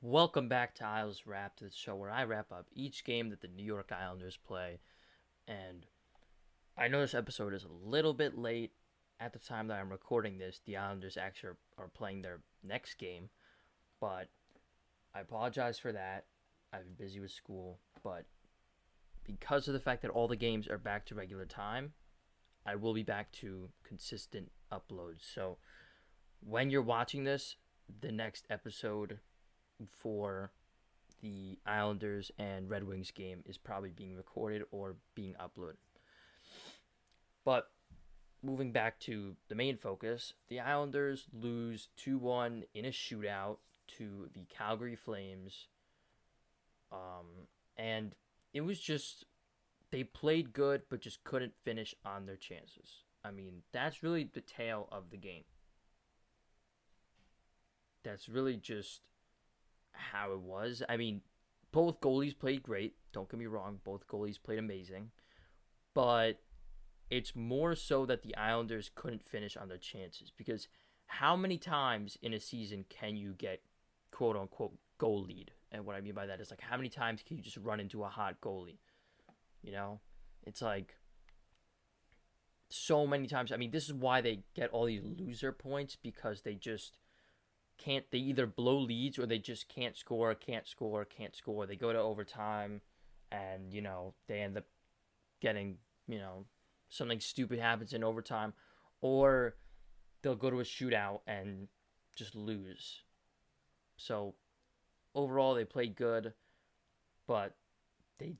Welcome back to Isles Wrap, to the show where I wrap up each game that the New York Islanders play. And I know this episode is a little bit late at the time that I'm recording this. The Islanders actually are playing their next game, but I apologize for that. I've been busy with school, but because of the fact that all the games are back to regular time, I will be back to consistent uploads. So when you're watching this, the next episode for the Islanders and Red Wings game is probably being recorded or being uploaded. But moving back to the main focus, the Islanders lose 2-1 in a shootout to the Calgary Flames. And it was just, they played good, but just couldn't finish on their chances. I mean, that's really the tale of the game. That's really just how it was. I mean, both goalies played great. Don't get me wrong, both goalies played amazing. But it's more so that the Islanders couldn't finish on their chances because how many times in a season can you get quote unquote goal lead? And what I mean by that is like how many times can you just run into a hot goalie? You know? It's like so many times. I mean, this is why they get all these loser points because they just can't, they either blow leads or they just can't score. They go to overtime and, they end up getting, something stupid happens in overtime, or they'll go to a shootout and just lose. So overall, they played good, but they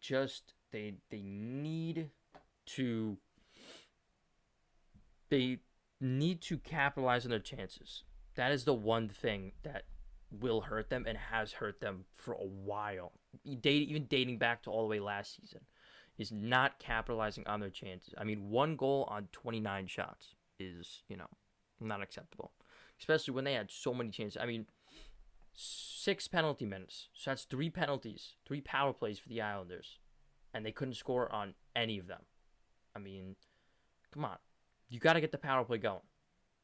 need to they need to capitalize on their chances. That is the one thing that will hurt them and has hurt them for a while. Even dating back to all the way last season, is not capitalizing on their chances. I mean, one goal on 29 shots is, not acceptable, especially when they had so many chances. I mean, 6 penalty minutes. So that's 3 penalties, 3 power plays for the Islanders, and they couldn't score on any of them. I mean, come on. You got to get the power play going.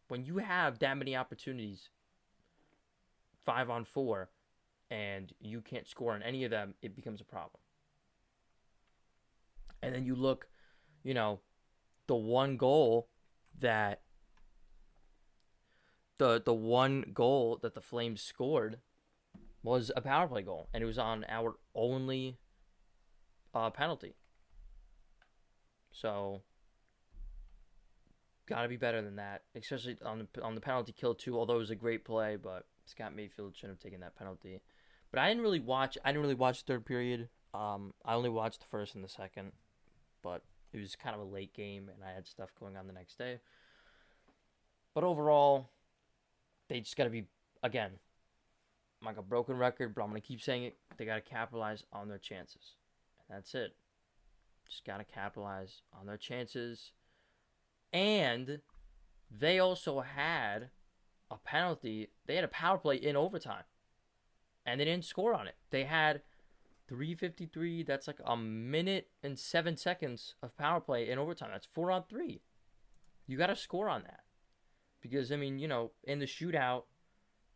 When you have that many opportunities, 5-on-4, and you can't score on any of them, it becomes a problem. And then you look, you know, the one goal that the one goal that the Flames scored was a power play goal, and it was on our only penalty. So got to be better than that, especially on the penalty kill too. Although it was a great play, but Scott Mayfield shouldn't have taken that penalty. But I didn't really watch. I didn't really watch the third period. I only watched the first and the second, but it was kind of a late game, and I had stuff going on the next day. But overall, they just got to be, again, I'm like a broken record, but I'm gonna keep saying it. They got to capitalize on their chances, and that's it. Just got to capitalize on their chances. And they also had a penalty. They had a power play in overtime, and they didn't score on it. They had 3:53. That's like a minute and 7 seconds of power play in overtime. That's 4-on-3. You got to score on that because I mean, in the shootout,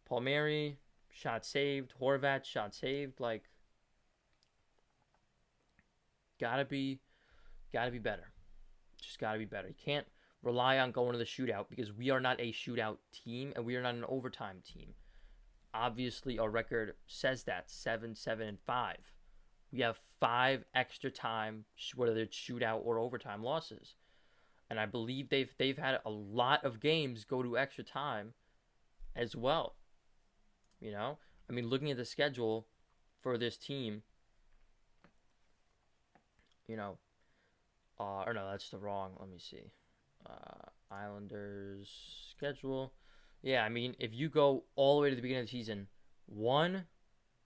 Palmieri shot saved, Horvat shot saved. Like, gotta be, gotta be better. Just gotta be better. You can't rely on going to the shootout because we are not a shootout team and we are not an overtime team. Obviously, our record says that 7-7-5. We have 5 extra time, whether it's shootout or overtime losses, and I believe they've had a lot of games go to extra time as well. I mean, looking at the schedule for this team, you know, or no, that's the wrong. Let me see. Islanders schedule. Yeah, I mean, if you go all the way to the beginning of the season, 1,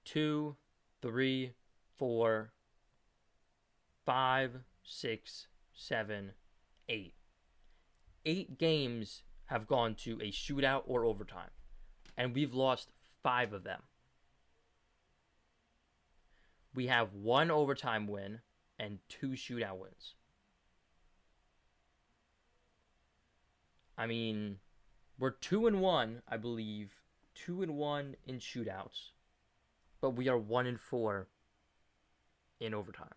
2, 3, 4, 5, 6, 7, 8. 8 games have gone to a shootout or overtime, and we've lost 5 of them. We have 1 overtime win and 2 shootout wins. I mean, we're 2-1, I believe, 2-1 in shootouts, but we are 1-4 in overtime.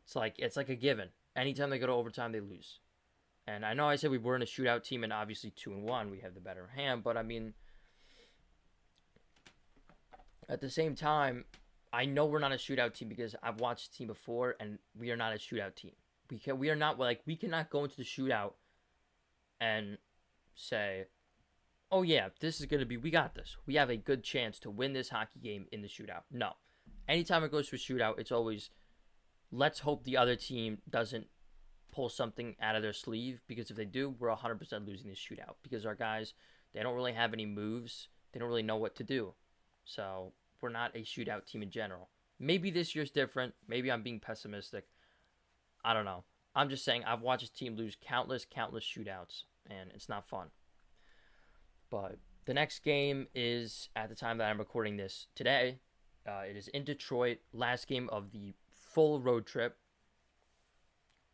It's like a given. Anytime they go to overtime, they lose. And I know I said we weren't a shootout team, and obviously 2-1, we have the better hand. But I mean, at the same time, I know we're not a shootout team because I've watched the team before, and we are not a shootout team. We are not like we cannot go into the shootout and say, "Oh yeah, this is gonna be we got this. We have a good chance to win this hockey game in the shootout." No, anytime it goes to a shootout, it's always let's hope the other team doesn't pull something out of their sleeve, because if they do, we're 100% losing this shootout because our guys, they don't really have any moves. They don't really know what to do. So we're not a shootout team in general. Maybe this year's different. Maybe I'm being pessimistic. I don't know. I'm just saying I've watched this team lose countless shootouts, and it's not fun. But the next game is, at the time that I'm recording this today, it is in Detroit. Last game of the full road trip.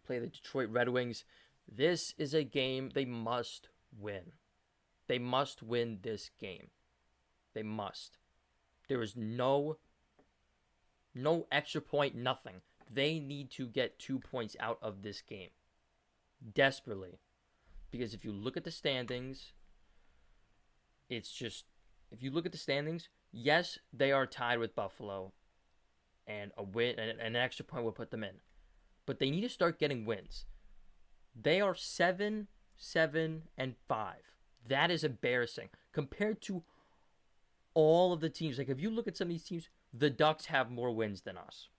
Play the Detroit Red Wings. This is a game they must win. They must win this game. They must. There is no extra point, nothing. They need to get 2 points out of this game. Desperately. Because if you look at the standings, it's just, if you look at the standings, yes, they are tied with Buffalo, and a win and an extra point will put them in. But they need to start getting wins. They are 7-5. That is embarrassing compared to all of the teams. Like, if you look at some of these teams, the Ducks have more wins than us.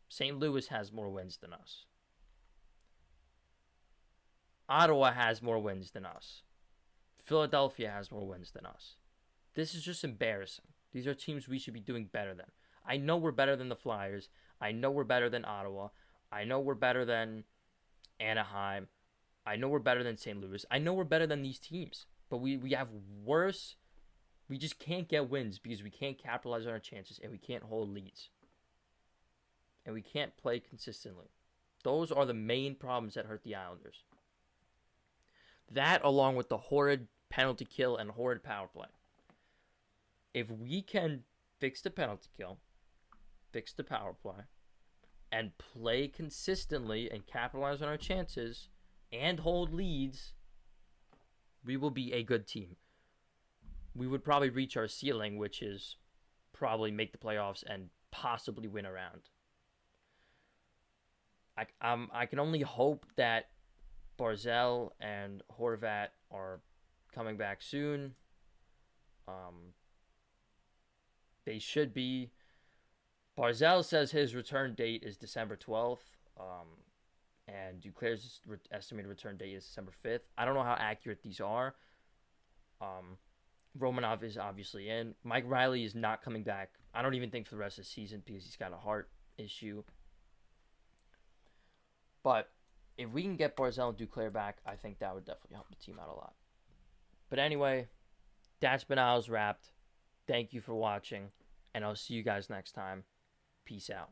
St. Louis has more wins than us. Ottawa has more wins than us. Philadelphia has more wins than us. This is just embarrassing. These are teams we should be doing better than. I know we're better than the Flyers. I know we're better than Ottawa. I know we're better than Anaheim. I know we're better than St. Louis. I know we're better than these teams. But we have worse. We just can't get wins because we can't capitalize on our chances, and we can't hold leads. And we can't play consistently. Those are the main problems that hurt the Islanders. That, along with the horrid penalty kill and horrid power play. If we can fix the penalty kill, fix the power play, and play consistently and capitalize on our chances and hold leads, we will be a good team. We would probably reach our ceiling, which is probably make the playoffs and possibly win a round. I can only hope that Barzal and Horvat are coming back soon. They should be. Barzal says his return date is December 12th, and Duclair's estimated return date is December 5th. I don't know how accurate these are. Romanov is obviously in. Mike Riley is not coming back. I don't even think for the rest of the season because he's got a heart issue. But if we can get Barzal and Duclair back, I think that would definitely help the team out a lot. But anyway, that's been Isles Wrapped. Thank you for watching, and I'll see you guys next time. Peace out.